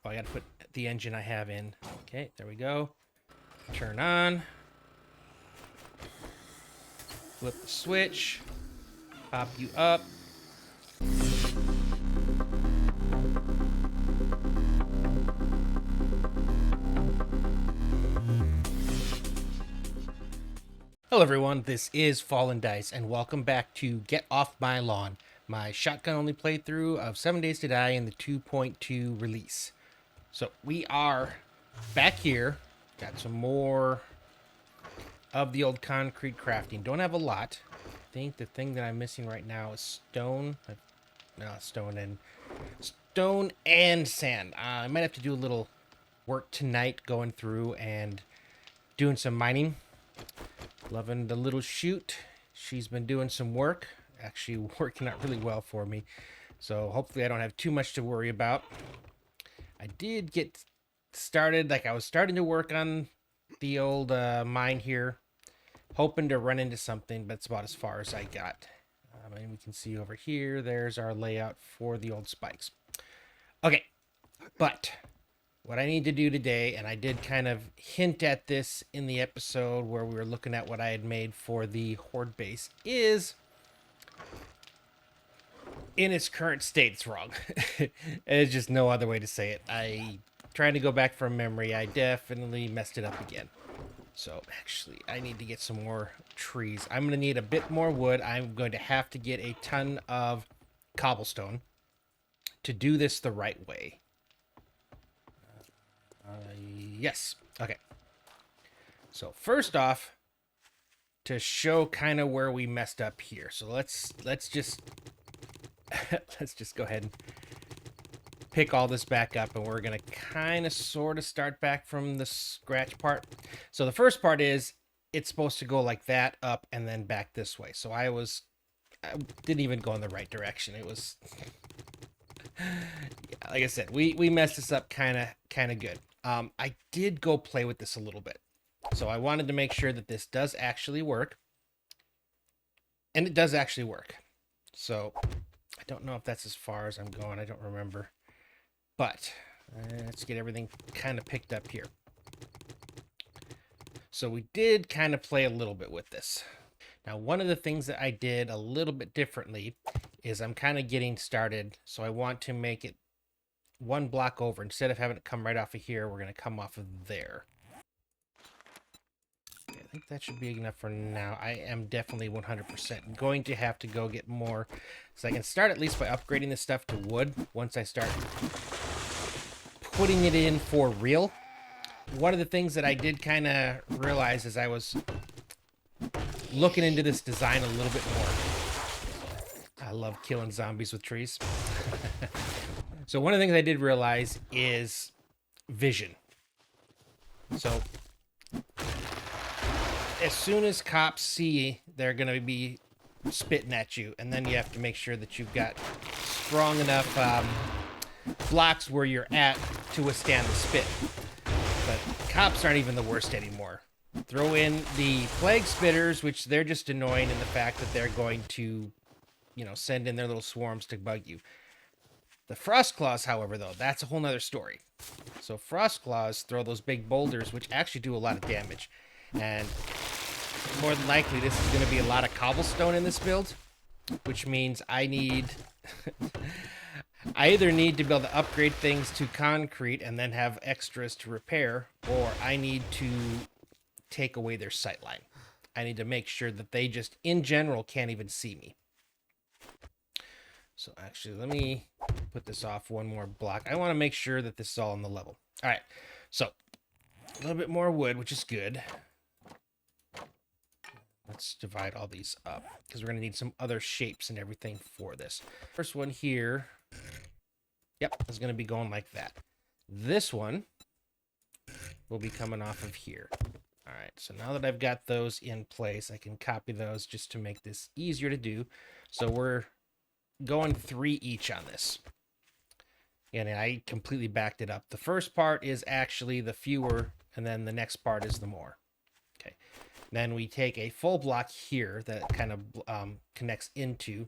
I got to put the engine I have in. Okay, there we go. Turn on. Flip the switch. Pop you up. Hello everyone, this is Fallen Dice, and welcome back to Get Off My Lawn, my shotgun-only playthrough of 7 Days to Die in the 2.2 release. So we are back here, got some more of the old concrete crafting. Don't have a lot. I think the thing that I'm missing right now is stone. No, stone and sand. I might have to do a little work tonight going through and doing some mining. Loving the little shoot. She's been doing some work. Actually working out really well for me. So hopefully I don't have too much to worry about. I did get started, like I was starting to work on the old mine here. Hoping to run into something, but it's about as far as I got. And we can see over here, there's our layout for the old spikes. Okay, but what I need to do today, and I did kind of hint at this in the episode where we were looking at what I had made for the Horde base, is in its current state, it's wrong. There's just no other way to say it. Trying to go back from memory, I definitely messed it up again. So actually, I need to get some more trees. I'm going to need a bit more wood. I'm going to have to get a ton of cobblestone to do this the right way. Yes. Okay. So first off, to show kind of where we messed up here. So let's just let's just go ahead and pick all this back up, and we're gonna kind of sort of start back from the scratch part. So the first part is it's supposed to go like that, up, and then back this way. So I didn't even go in the right direction. It was yeah, like I said, we messed this up kind of good. I did go play with this a little bit. So I wanted to make sure that this does actually work. And it does actually work. So I don't know if that's as far as I'm going. I don't remember. But let's get everything kind of picked up here. So we did kind of play a little bit with this. Now, one of the things that I did a little bit differently is I'm kind of getting started. So I want to make it one block over. Instead of having it come right off of here, we're going to come off of there. Okay, I think that should be enough for now. I am definitely 100% going to have to go get more. So I can start at least by upgrading this stuff to wood once I start putting it in for real. One of the things that I did kind of realize as I was looking into this design a little bit more. I love killing zombies with trees. So one of the things I did realize is vision. So as soon as cops see, they're going to be spitting at you, and then you have to make sure that you've got strong enough blocks where you're at to withstand the spit. But cops aren't even the worst anymore. Throw in the plague spitters, which they're just annoying in the fact that they're going to, send in their little swarms to bug you. The Frostclaws, however, though, that's a whole nother story. So Frostclaws throw those big boulders, which actually do a lot of damage. And more than likely, this is going to be a lot of cobblestone in this build, which means I either need to be able to upgrade things to concrete and then have extras to repair, or I need to take away their sightline. I need to make sure that they just, in general, can't even see me. So actually, let me put this off one more block. I want to make sure that this is all on the level. All right, so a little bit more wood, which is good. Let's divide all these up because we're going to need some other shapes and everything for this. First one here. Yep, is going to be going like that. This one will be coming off of here. All right, so now that I've got those in place, I can copy those just to make this easier to do. So we're going 3 each on this. And I completely backed it up. The first part is actually the fewer, and then the next part is the more. Okay. Then we take a full block here that kind of connects into.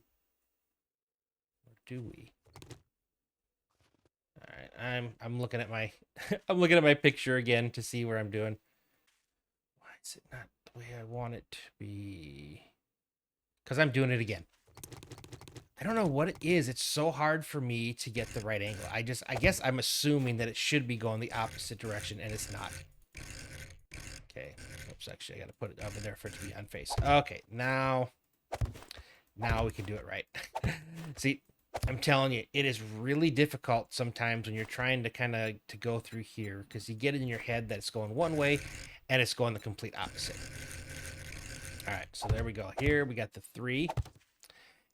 Or do we? All right, I'm looking at my I'm looking at my picture again to see where I'm doing. Why is it not the way I want it to be? Because I'm doing it again. I don't know what it is. It's so hard for me to get the right angle. I guess I'm assuming that it should be going the opposite direction, and it's not. Okay. Oops, actually, I got to put it over there for it to be on face. Okay, now we can do it right. See, I'm telling you, it is really difficult sometimes when you're trying to kind of to go through here because you get it in your head that it's going one way and it's going the complete opposite. All right, so there we go. Here we got the 3.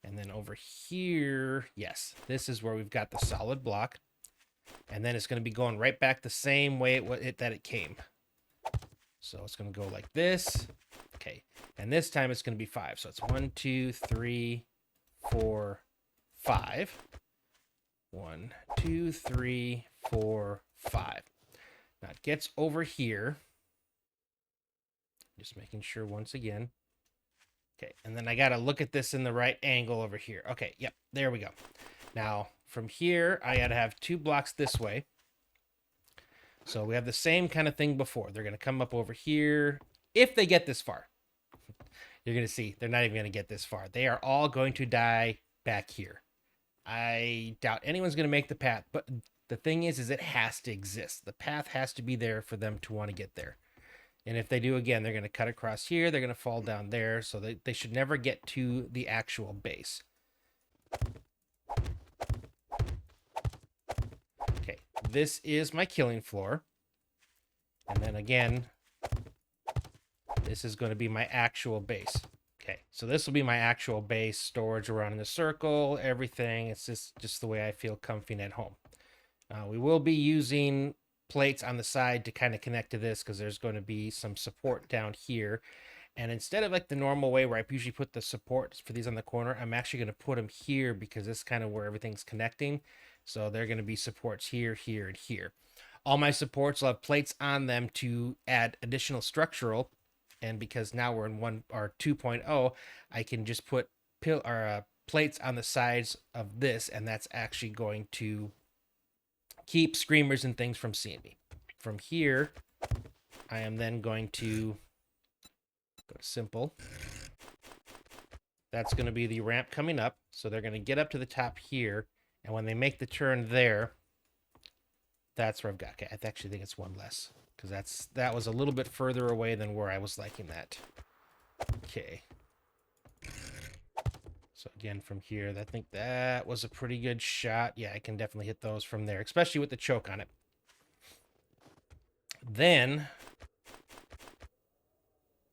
And then over here, yes, this is where we've got the solid block. And then it's going to be going right back the same way that it came. So it's going to go like this. Okay. And this time it's going to be 5. So it's 1, 2, 3, 4, 5. 1, 2, 3, 4, 5. Now it gets over here. Just making sure once again. Okay, and then I got to look at this in the right angle over here. Okay, yep, there we go. Now, from here, I got to have 2 blocks this way. So we have the same kind of thing before. They're going to come up over here. If they get this far, you're going to see they're not even going to get this far. They are all going to die back here. I doubt anyone's going to make the path, but the thing is it has to exist. The path has to be there for them to want to get there. And if they do, again, they're going to cut across here. They're going to fall down there. So they should never get to the actual base. Okay, this is my killing floor. And then again, this is going to be my actual base. Okay, so this will be my actual base, storage around in the circle, everything. It's just the way I feel comfy and at home. We will be using plates on the side to kind of connect to this because there's going to be some support down here. And instead of like the normal way where I usually put the supports for these on the corner, I'm actually going to put them here because this is kind of where everything's connecting. So they're going to be supports here, here, and here. All my supports will have plates on them to add additional structural. And because now we're in 2.0, I can just put plates on the sides of this, and that's actually going to keep screamers and things from seeing me. From here, I am then going to go to simple. That's going to be the ramp coming up. So they're going to get up to the top here. And when they make the turn there, that's where I've got. Okay, I actually think it's 1 less. Because that was a little bit further away than where I was liking that. Okay. So again, from here, I think that was a pretty good shot. Yeah, I can definitely hit those from there, especially with the choke on it. Then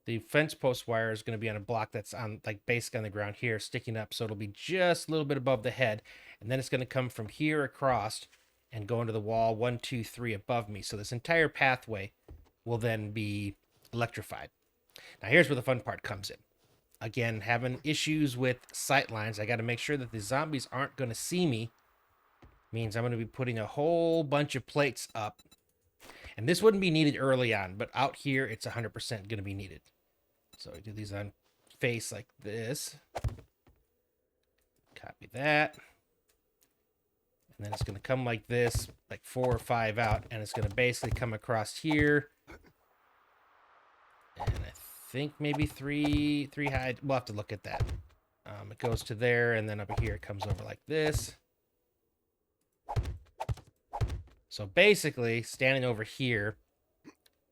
the fence post wire is going to be on a block that's on like basically on the ground here, sticking up. So it'll be just a little bit above the head. And then it's going to come from here across and go into the wall 1, 2, 3 above me. So this entire pathway will then be electrified. Now here's where the fun part comes in. Again, having issues with sight lines, I got to make sure that the zombies aren't going to see me. Means I'm going to be putting a whole bunch of plates up. And this wouldn't be needed early on, but out here it's 100% going to be needed. So I do these on face like this. Copy that. And then it's going to come like this, like 4 or 5 out, and it's going to basically come across here. And I think maybe 3 high. We'll have to look at that. It goes to there, and then over here it comes over like this. So basically, standing over here,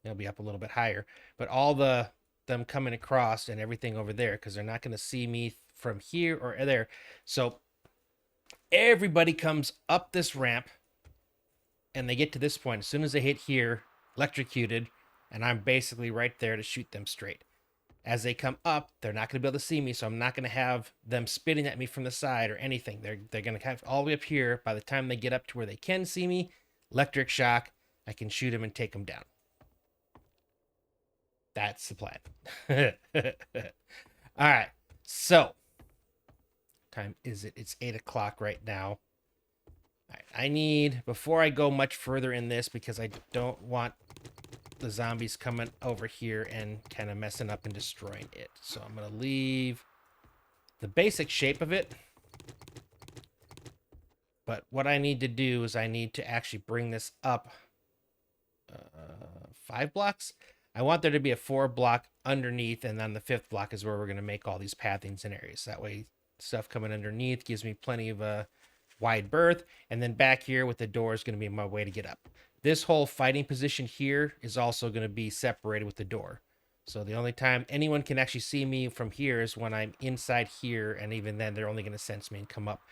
it'll be up a little bit higher, but all them coming across and everything over there, because they're not going to see me from here or there. So everybody comes up this ramp, and they get to this point. As soon as they hit here, electrocuted, and I'm basically right there to shoot them straight. As they come up, they're not going to be able to see me, so I'm not going to have them spitting at me from the side or anything. They're going to have all the way up here. By the time they get up to where they can see me, electric shock, I can shoot them and take them down. That's the plan. All right, so time is it? It's 8 o'clock right now. All right, I need, before I go much further in this, because I don't want the zombies coming over here and kind of messing up and destroying it. So I'm going to leave the basic shape of it. But what I need to do is I need to actually bring this up 5 blocks. I want there to be a 4 block underneath, and then the 5th block is where we're going to make all these pathings and areas. That way, stuff coming underneath gives me plenty of a wide berth, and then back here with the door is going to be my way to get up. This whole fighting position here is also going to be separated with the door. So the only time anyone can actually see me from here is when I'm inside here, and even then they're only going to sense me and come up.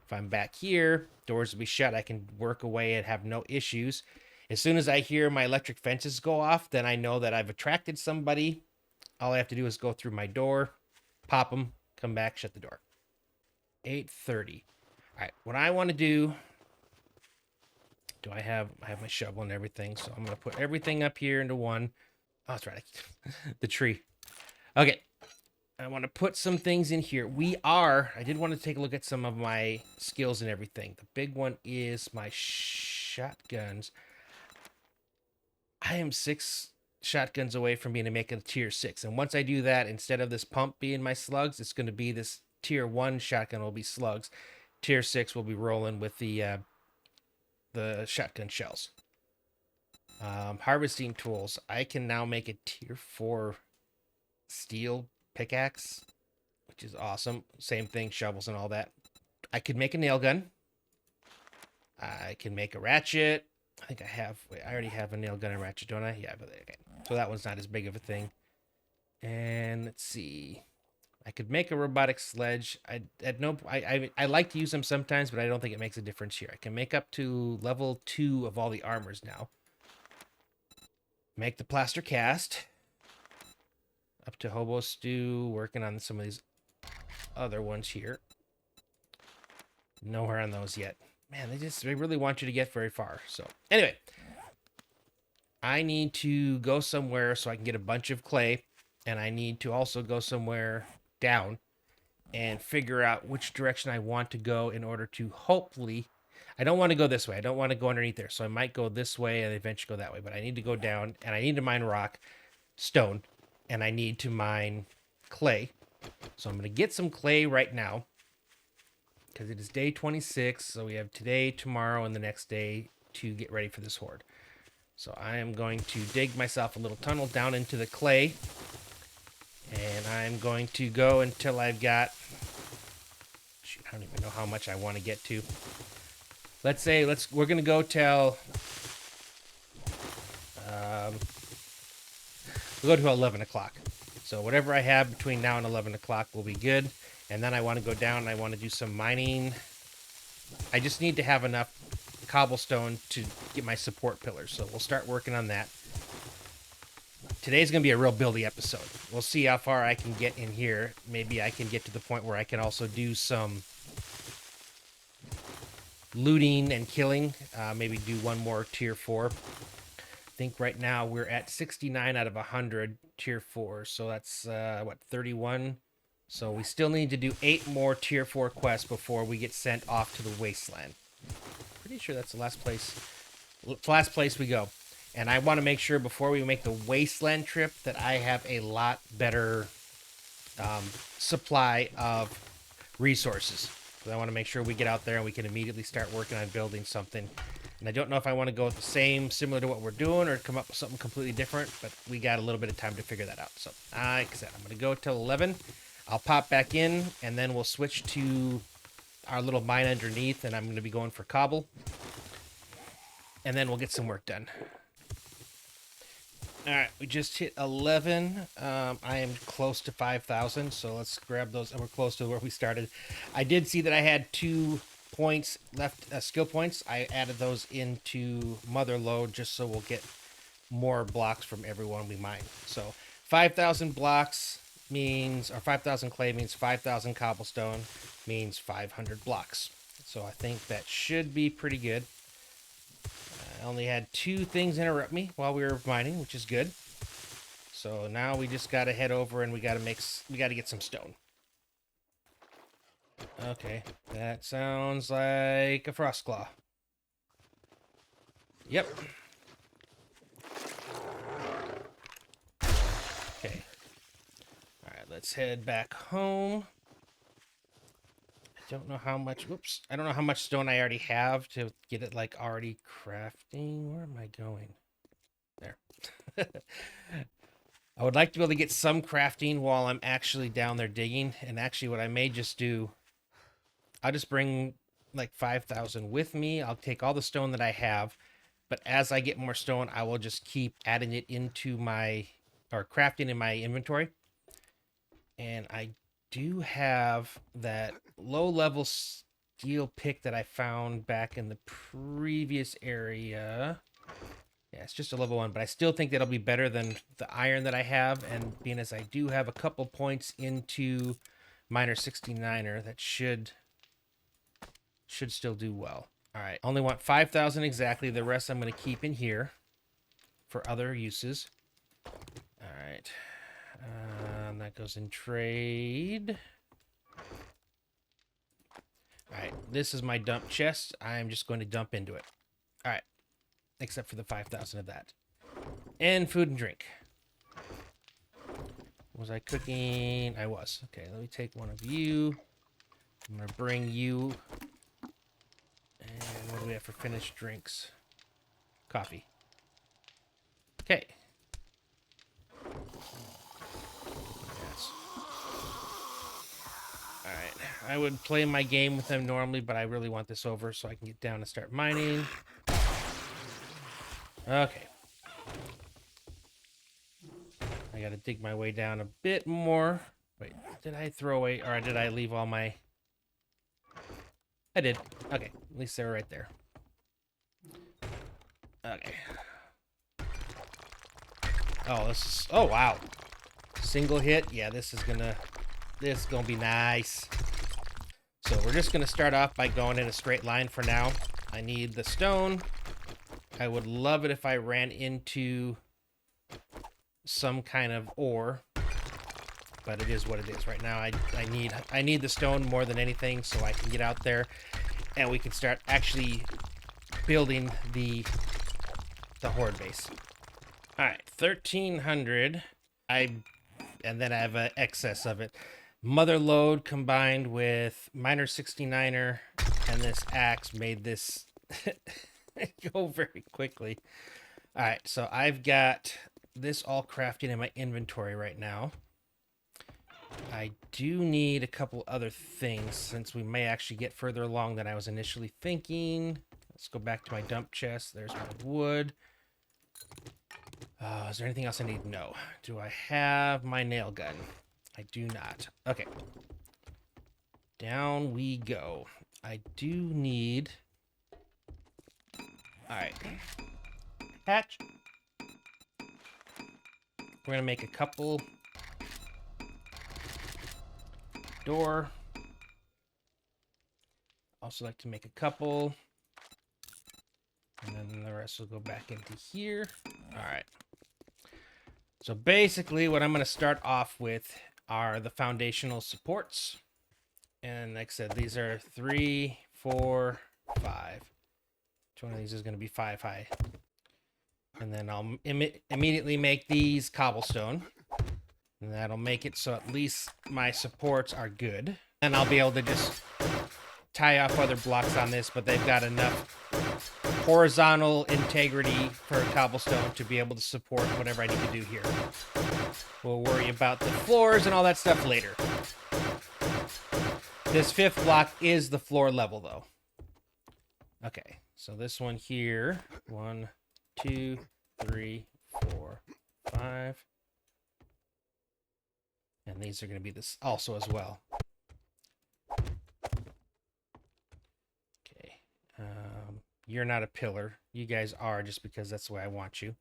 If I'm back here, doors will be shut. I can work away and have no issues. As soon as I hear my electric fences go off, then I know that I've attracted somebody. All I have to do is go through my door, pop them, come back, shut the door. 8:30. All right, what I want to do, I have my shovel and everything, so I'm going to put everything up here into one. Oh, that's right. The tree. Okay. I want to put some things in here. I did want to take a look at some of my skills and everything. The big one is my shotguns. I am 6 shotguns away from being to make a tier 6. And once I do that, instead of this pump being my slugs, it's going to be this tier 1 shotgun will be slugs. Tier 6 will be rolling with the shotgun shells. Harvesting tools. I can now make a tier 4 steel pickaxe, which is awesome. Same thing, shovels and all that. I could make a nail gun. I can make a ratchet. I think I already have a nail gun and ratchet, don't I? Yeah, but okay. So that one's not as big of a thing. And let's see. I could make a robotic sledge. I like to use them sometimes, but I don't think it makes a difference here. I can make up to level 2 of all the armors now. Make the plaster cast. Up to hobo stew. Working on some of these other ones here. Nowhere on those yet. Man, they really want you to get very far. So anyway, I need to go somewhere so I can get a bunch of clay, and I need to also go somewhere down and figure out which direction I want to go in order to hopefully. I don't want to go this way. I don't want to go underneath there. So I might go this way and eventually go that way. But I need to go down, and I need to mine rock, stone, and I need to mine clay. So I'm going to get some clay right now, because it is day 26, so we have today, tomorrow, and the next day to get ready for this horde. So I am going to dig myself a little tunnel down into the clay, and I'm going to go until I've got... Shoot, I don't even know how much I want to get to. Let's say, we're going to go till... we'll go to 11 o'clock. So whatever I have between now and 11 o'clock will be good. And then I want to go down and I want to do some mining. I just need to have enough cobblestone to get my support pillars. So we'll start working on that. Today's going to be a real buildy episode. We'll see how far I can get in here. Maybe I can get to the point where I can also do some looting and killing. Maybe do one more tier 4. I think right now we're at 69 out of 100 tier 4. So that's, 31? So we still need to do 8 more tier 4 quests before we get sent off to the Wasteland. Pretty sure that's the last place we go. And I want to make sure before we make the Wasteland trip that I have a lot better supply of resources. So I want to make sure we get out there and we can immediately start working on building something. And I don't know if I want to go with the same, similar to what we're doing, or come up with something completely different, but we got a little bit of time to figure that out. So, like I said, I'm going to go till 11. I'll pop back in, and then we'll switch to our little mine underneath, and I'm going to be going for cobble. And then we'll get some work done. All right, we just hit 11. I am close to 5,000, so let's grab those. And we're close to where we started. I did see that I had 2 points left, skill points. I added those into Mother Load just so we'll get more blocks from everyone we mine. So 5,000 blocks means, or 5,000 clay means 5,000 cobblestone means 500 blocks. So I think that should be pretty good. I only had 2 things interrupt me while we were mining, which is good. So now we just got to head over and we got to get some stone. Okay, that sounds like a Frostclaw. Yep. Okay. Alright, let's head back home. I don't know how much, whoops, I don't know how much stone I already have to get it like already crafting. Where am I going? There. I would like to be able to get some crafting while I'm actually down there digging. And actually what I may just do, I'll just bring like 5,000 with me. I'll take all the stone that I have, but as I get more stone, I will just keep adding it into my, or crafting in my inventory. And I do have that low level steel pick that I found back in the previous area. Yeah, it's just a level 1, but I still think that'll be better than the iron that I have. And being as I do have a couple points into Miner 69er, that should still do well. All right, only want 5,000 exactly. The rest I'm going to keep in here for other uses. All right, that goes in trade. All right, this is my dump chest. I'm just going to dump into it. All right, except for the 5,000 of that. And food and drink. Was I cooking? I was. Okay, let me take one of you. I'm going to bring you. And what do we have for finished drinks? Coffee. Okay. Yes. Alright. I would play my game with them normally, but I really want this over so I can get down and start mining. Okay. I gotta dig my way down a bit more. Wait, did I throw away, or did I leave all my... I did. Okay, at least they were right there. Okay. Oh, this is... Oh, wow. Single hit. Yeah, this is gonna be nice. So we're just gonna start off by going in a straight line for now. I need the stone. I would love it if I ran into some kind of ore, but it is what it is right now. I need the stone more than anything so I can get out there and we can start actually building the Horde base. All right, 1,300. And then I have an excess of it. Mother load combined with Miner 69er and this axe made this go very quickly. All right, so I've got this all crafting in my inventory right now. I do need a couple other things since we may actually get further along than I was initially thinking. Let's go back to my dump chest. There's my wood. Is there anything else I need? No. Do I have my nail gun? I do not. Okay. Down we go. I do need... All right. Hatch. We're going to make a couple... Door. Also like to make a couple. And then the rest will go back into here. All right. So basically what I'm going to start off with are the foundational supports. And like I said, these are 3, 4, 5. Each one of these is going to be 5 high. And then I'll immediately make these cobblestone. And that'll make it so at least my supports are good. And I'll be able to just tie off other blocks on this, but they've got enough horizontal integrity for cobblestone to be able to support whatever I need to do here. We'll worry about the floors and all that stuff later. This 5th block is the floor level, though. Okay, so this one here, 1, 2, 3, 4, 5. And these are going to be this also as well. Okay. You're not a pillar. You guys are just because that's the way I want you.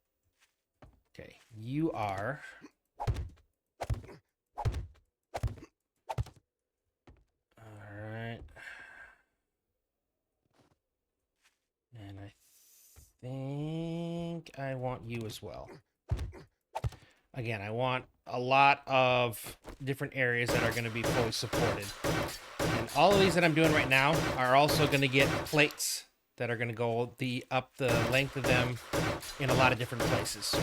Okay. You are. All right. And I think I want you as well. Again, I want a lot of different areas that are going to be fully supported. And all of these that I'm doing right now are also going to get plates that are going to go up the length of them in a lot of different places.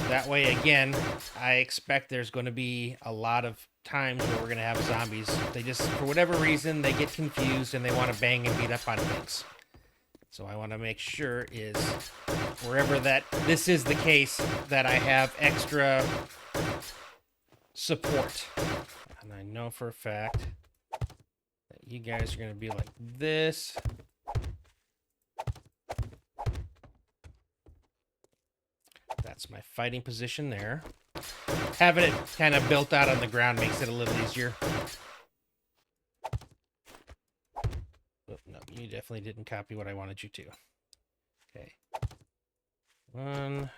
That way, again, I expect there's going to be a lot of times where we're going to have zombies. They just, for whatever reason, they get confused and they want to bang and beat up on things. So I want to make sure is wherever this is the case that I have extra support. And I know for a fact that you guys are going to be like this. That's my fighting position there. Having it kind of built out on the ground makes it a little easier. Oh, no, you definitely didn't copy what I wanted you to. Okay. 1,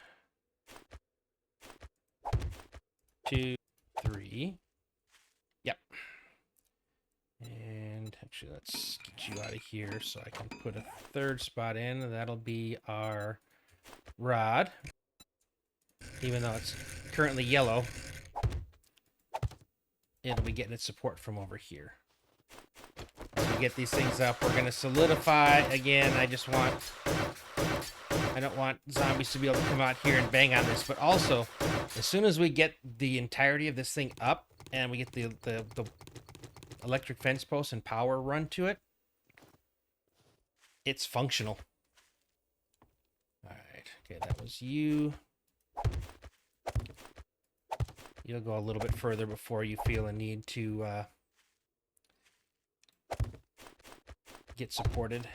2, 3. Yep. And actually, let's get you out of here so I can put a third spot in. That'll be our rod. Even though it's currently yellow, it'll be getting its support from over here. As we get these things up, we're going to solidify. Again, I don't want zombies to be able to come out here and bang on this. But also, as soon as we get the entirety of this thing up and we get the electric fence post and power run to it, it's functional. All right. Okay, that was you. You'll go a little bit further before you feel a need to get supported.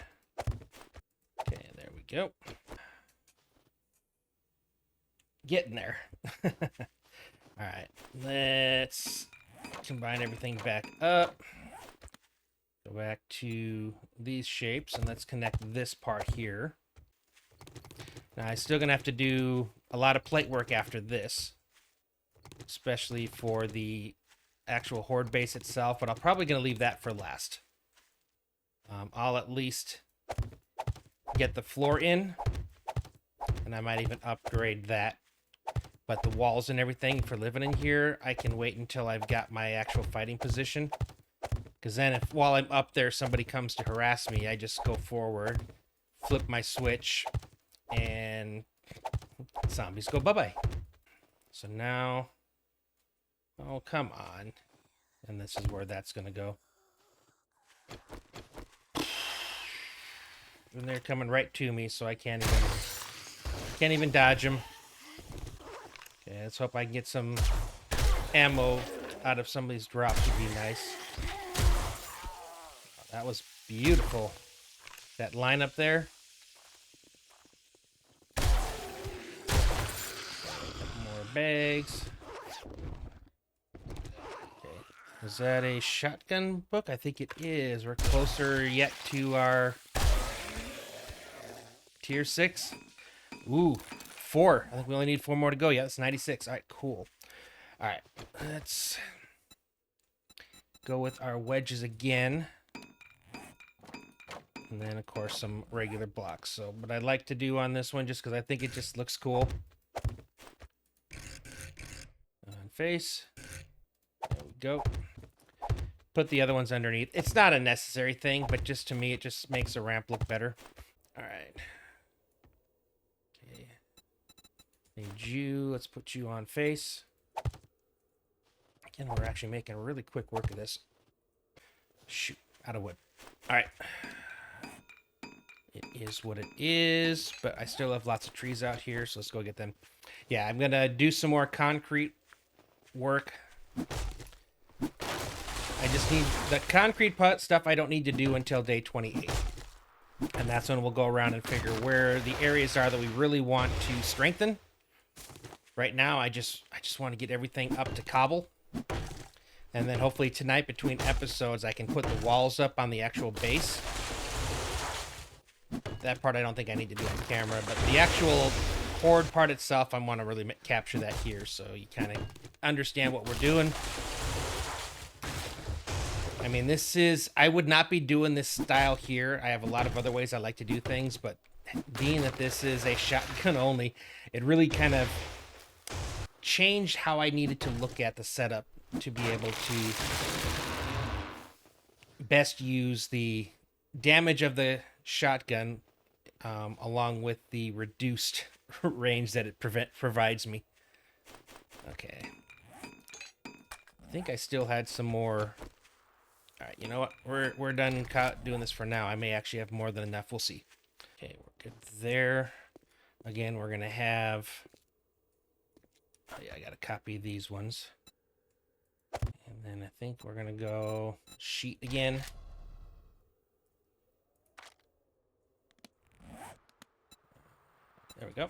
Okay, there we go. Getting there. All right, let's combine everything back up. Go back to these shapes and let's connect this part here. Now, I'm still going to have to do a lot of plate work after this, especially for the actual Horde base itself, but I'm probably going to leave that for last. I'll at least get the floor in, and I might even upgrade that. But the walls and everything for living in here, I can wait until I've got my actual fighting position. Because then if while I'm up there, somebody comes to harass me, I just go forward, flip my switch, and zombies go bye-bye. So now, oh, come on. And this is where that's going to go. And they're coming right to me, so I can't even dodge them. Okay, let's hope I can get some ammo out of some of these drops would be nice. Oh, that was beautiful. That line up there. More bags. Okay. Is that a shotgun book? I think it is. We're closer yet to our tier 6. Ooh, 4. I think we only need 4 more to go. Yeah, that's 96. All right, cool. All right, let's go with our wedges again. And then, of course, some regular blocks. So, what I'd like to do on this one, just because I think it just looks cool. On face. There we go. Put the other ones underneath. It's not a necessary thing, but just to me, it just makes the ramp look better. All right. Okay. Need you. Let's put you on face. Again, we're actually making really quick work of this. Shoot. Out of wood. All right. It is what it is, but I still have lots of trees out here, so let's go get them. Yeah, I'm going to do some more concrete work. I just need the concrete stuff I don't need to do until day 28. And that's when we'll go around and figure where the areas are that we really want to strengthen. Right now, I just want to get everything up to cobble. And then hopefully tonight between episodes, I can put the walls up on the actual base. That part I don't think I need to do on camera, but the actual Horde part itself, I want to really capture that here so you kind of understand what we're doing. I mean, I would not be doing this style here. I have a lot of other ways I like to do things, but being that this is a shotgun only, it really kind of changed how I needed to look at the setup to be able to best use the damage of the shotgun, along with the reduced range that it provides me. Okay. I think I still had some more. All right, you know what? We're done doing this for now. I may actually have more than enough. We'll see. Okay, we're good there. Again, we're gonna have. Oh yeah, I gotta copy these ones. And then I think we're gonna go sheet again. There we go.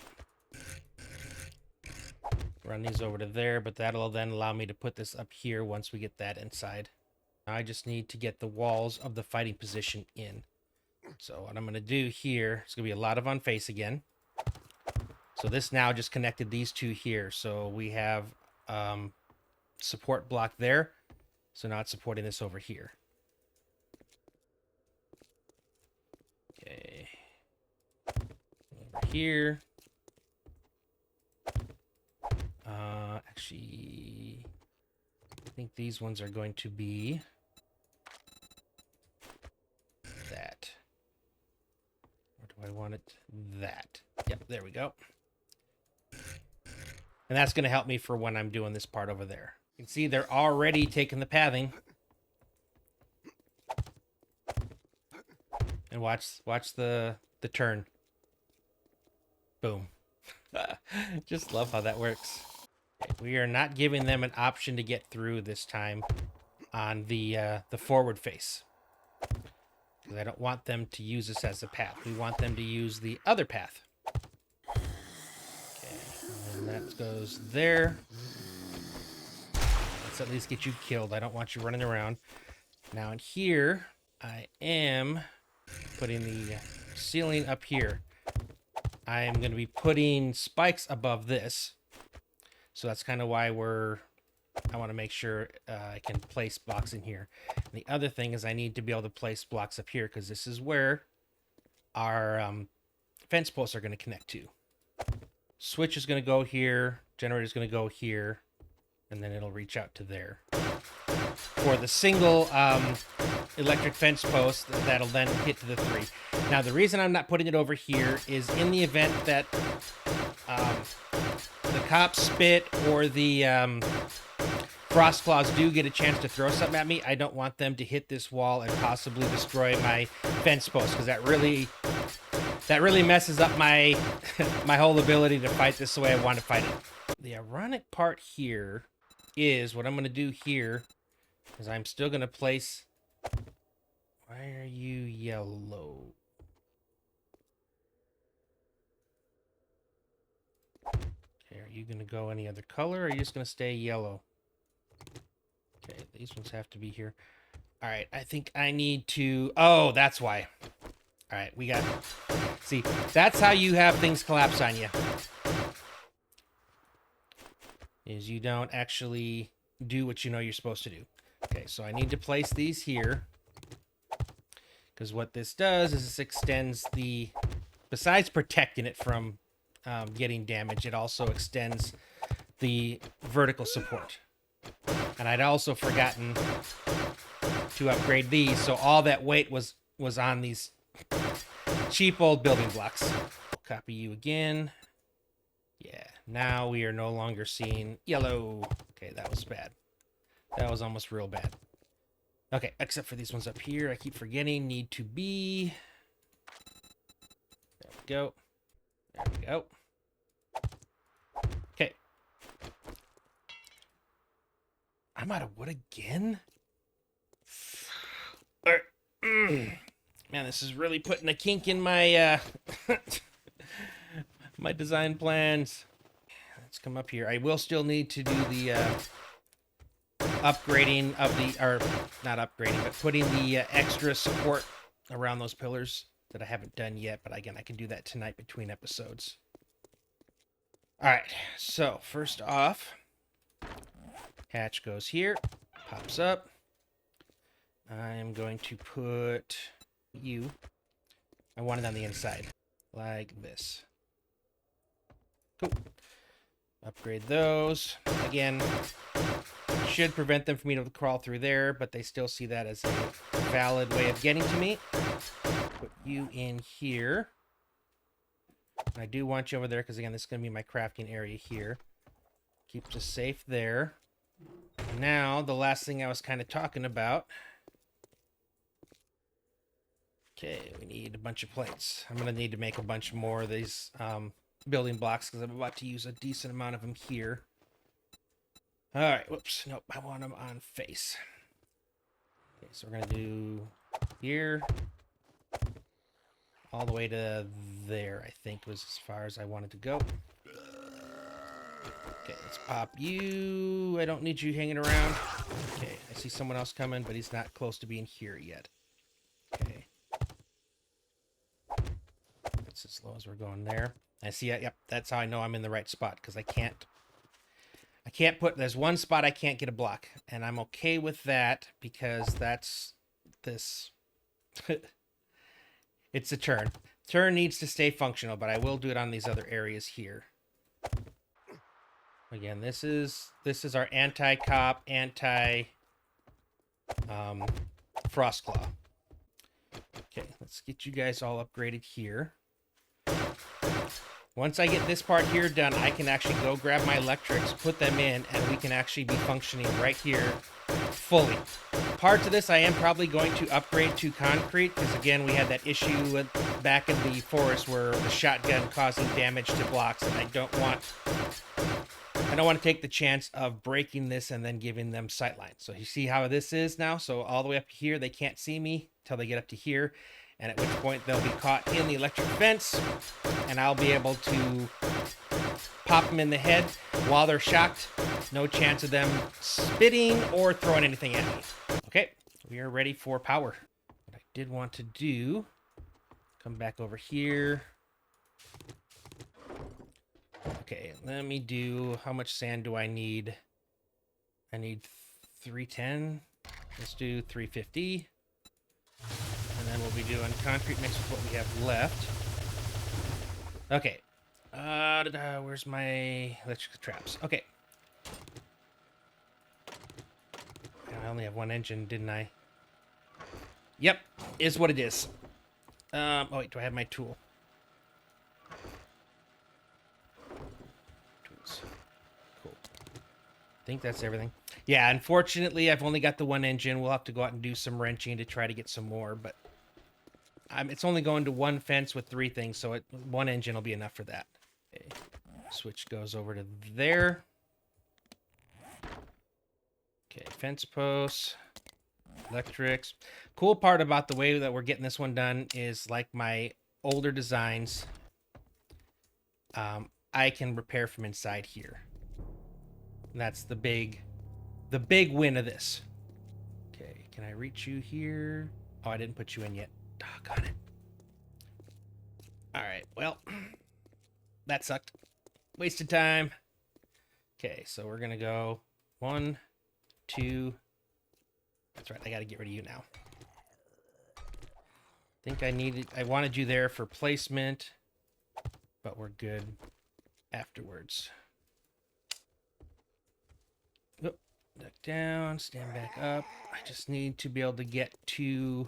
Run these over to there, but that'll then allow me to put this up here once we get that inside. I just need to get the walls of the fighting position in. So what I'm going to do here, it's going to be a lot of on face again. So this now just connected these two here. So we have support block there. So now it's supporting this over here. Okay. Over here. Actually, I think these ones are going to be that. Or do I want it that? Yep, there we go. And that's going to help me for when I'm doing this part over there. You can see they're already taking the pathing. And watch the turn. Boom. Just love how that works. Okay, we are not giving them an option to get through this time on the forward face. Because I don't want them to use this as a path. We want them to use the other path. Okay, and then that goes there. Let's at least get you killed. I don't want you running around. Now in here, I am putting the ceiling up here. I am going to be putting spikes above this. So that's kind of why I want to make sure I can place blocks in here. And the other thing is I need to be able to place blocks up here because this is where our fence posts are going to connect to. Switch is going to go here. Generator is going to go here. And then it'll reach out to there. For the single electric fence post, that'll then hit to the 3. Now, the reason I'm not putting it over here is in the event that the cops spit or the Frostclaws do get a chance to throw something at me, I don't want them to hit this wall and possibly destroy my fence post, because that really messes up my my whole ability to fight this the way I want to fight it. The ironic part here is what I'm going to do here is I'm still going to place... Why are you yellow? Okay, are you going to go any other color, or are you just going to stay yellow? Okay, these ones have to be here. All right, I think I need to... Oh, that's why. All right, we got... See, that's how you have things collapse on you. Is you don't actually do what you know you're supposed to do. Okay, so I need to place these here. Because what this does is this extends the... Besides protecting it from getting damage, it also extends the vertical support. And I'd also forgotten to upgrade these, so all that weight was on these cheap old building blocks. Copy you again. Yeah, now we are no longer seeing yellow. Okay, that was bad. That was almost real bad. Okay, except for these ones up here. I keep forgetting. Need to be... There we go. There we go. Okay. I'm out of wood again? Man, this is really putting a kink in my my design plans. Let's come up here. I will still need to do the upgrading of the, or not upgrading, but putting the extra support around those pillars that I haven't done yet. But again, I can do that tonight between episodes. All right, so first off, hatch goes here, pops up. I'm going to put you, I want it on the inside, like this. Cool. Upgrade those. Again, should prevent them from being able to crawl through there, but they still see that as a valid way of getting to me. Put you in here. I do want you over there because, again, this is going to be my crafting area here. Keeps us safe there. Now, the last thing I was kind of talking about. Okay, we need a bunch of plates. I'm going to need to make a bunch more of these building blocks because I'm about to use a decent amount of them here. All right, whoops. Nope, I want them on face. Okay, so we're going to do here. All the way to there, I think, was as far as I wanted to go. Okay, let's pop you. I don't need you hanging around. Okay, I see someone else coming, but he's not close to being here yet. Okay. That's as low as we're going there. I see it. Yep, that's how I know I'm in the right spot, because I can't put, there's one spot I can't get a block, and I'm okay with that, because that's this. It's a turn. Turn needs to stay functional, but I will do it on these other areas here. Again, this is our anti-cop, Frostclaw. Okay, let's get you guys all upgraded here. Once I get this part here done, I can actually go grab my electrics, put them in, and we can actually be functioning right here fully. Parts of this I am probably going to upgrade to concrete, because again, we had that issue back in the forest where the shotgun causing damage to blocks, and I don't want to take the chance of breaking this and then giving them sight lines. So you see how this is now? So all the way up here, they can't see me until they get up to here, and at which point they'll be caught in the electric fence, and I'll be able to pop them in the head while they're shocked. No chance of them spitting or throwing anything at me. Okay, we are ready for power. What I did want to do, come back over here. Okay, let me do, how much sand do I need? I need 310. Let's do 350. And then we'll be doing concrete mixed with what we have left. Okay. Where's my electrical traps? Okay. I only have one engine, didn't I? Yep, is what it is. Oh wait, do I have my tool? Tools. Cool. I think that's everything. Yeah, unfortunately, I've only got the one engine. We'll have to go out and do some wrenching to try to get some more, but it's only going to one fence with 3 things, so one engine will be enough for that. Okay. Switch goes over to there. Okay, fence posts, electrics. Cool part about the way that we're getting this one done is, like my older designs, I can repair from inside here. And that's the big win of this. Okay, can I reach you here? Oh, I didn't put you in yet. Doggone it. All right, well, that sucked. Wasted time. Okay, so we're gonna go 1, 2. That's right, I gotta get rid of you now. I wanted you there for placement, but we're good afterwards. Oop, duck down, stand back up. I just need to be able to get to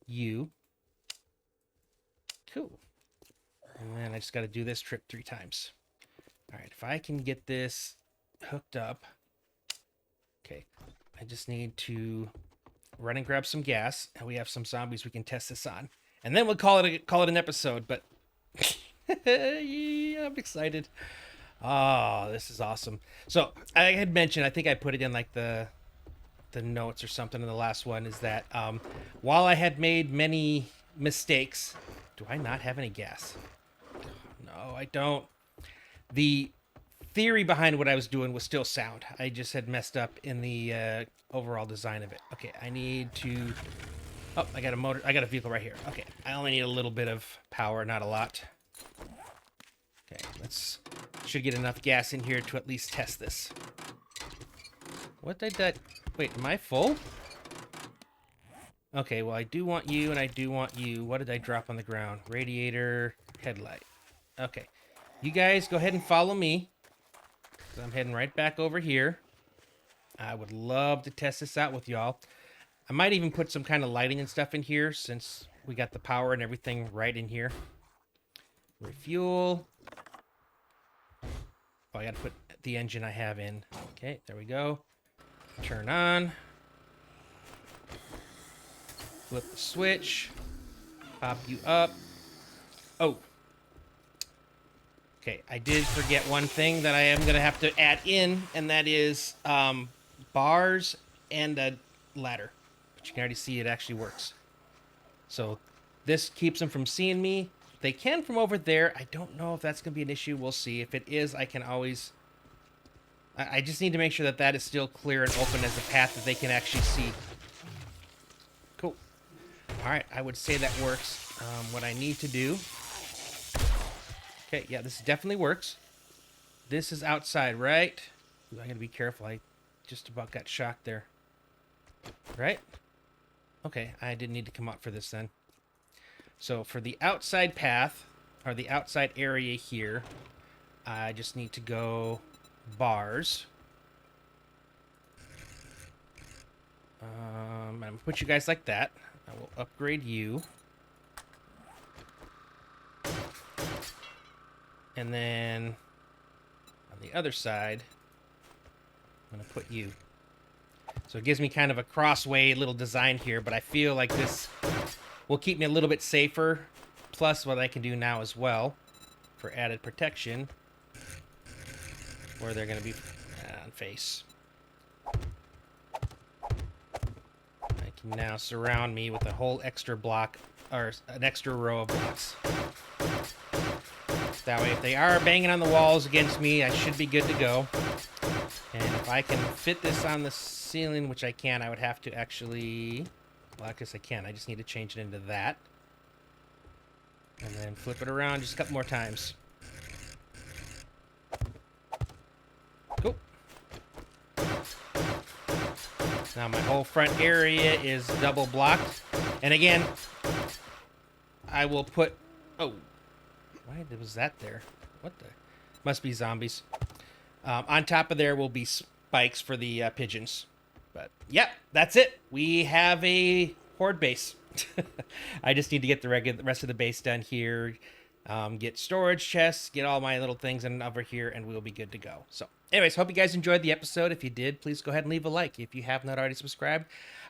you. Cool. And then I just gotta do this trip 3 times. All right, if I can get this hooked up. Okay, I just need to run and grab some gas, and we have some zombies we can test this on, and then we'll call it an episode. But yeah, I'm excited. Oh, this is awesome. So I had mentioned, I think I put it in like the notes or something in the last one, is that while I had made many mistakes, do I not have any gas? No, I don't. The theory behind what I was doing was still sound. I just had messed up in the overall design of it. Okay, I need to... Oh, I got a motor. I got a vehicle right here. Okay, I only need a little bit of power, not a lot. Okay, should get enough gas in here to at least test this. What did that... Wait, am I full? Okay, well, I do want you, and I do want you. What did I drop on the ground? Radiator, headlight. Okay. You guys go ahead and follow me. So I'm heading right back over here. I would love to test this out with y'all. I might even put some kind of lighting and stuff in here, since we got the power and everything right in here. Refuel. Oh, I gotta put the engine I have in. Okay, there we go. Turn on. Flip the switch. Pop you up. Oh. Okay, I did forget one thing that I am going to have to add in, and that is bars and a ladder. But you can already see it actually works. So this keeps them from seeing me. They can from over there. I don't know if that's going to be an issue. We'll see. If it is, I can always... I just need to make sure that that is still clear and open as a path that they can actually see. Cool. All right, I would say that works. What I need to do... Okay, yeah, this definitely works. This is outside, right? Ooh, I gotta be careful. I just about got shocked there. Right? Okay, I didn't need to come out for this then. So for the outside path, or the outside area here, I just need to go bars. I'm gonna put you guys like that. I will upgrade you. And then on the other side, I'm going to put you. So it gives me kind of a crossway little design here, but I feel like this will keep me a little bit safer. Plus what I can do now as well for added protection, where they're going to be on face. I can now surround me with a whole extra block, or an extra row of blocks. That way, if they are banging on the walls against me, I should be good to go. And if I can fit this on the ceiling, which I can, I would have to actually... Well, I guess I can. I just need to change it into that. And then flip it around just a couple more times. Cool. Now my whole front area is double blocked. And again, I will put... Oh. Why was that there? What the? Must be zombies. On top of there will be spikes for the pigeons. But, yep, that's it. We have a Horde base. I just need to get the rest of the base done here. Get storage chests, get all my little things in over here, and we'll be good to go. So, anyways, hope you guys enjoyed the episode. If you did, please go ahead and leave a like. If you have not already subscribed,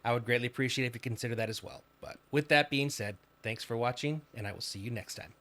I would greatly appreciate it if you consider that as well. But with that being said, thanks for watching, and I will see you next time.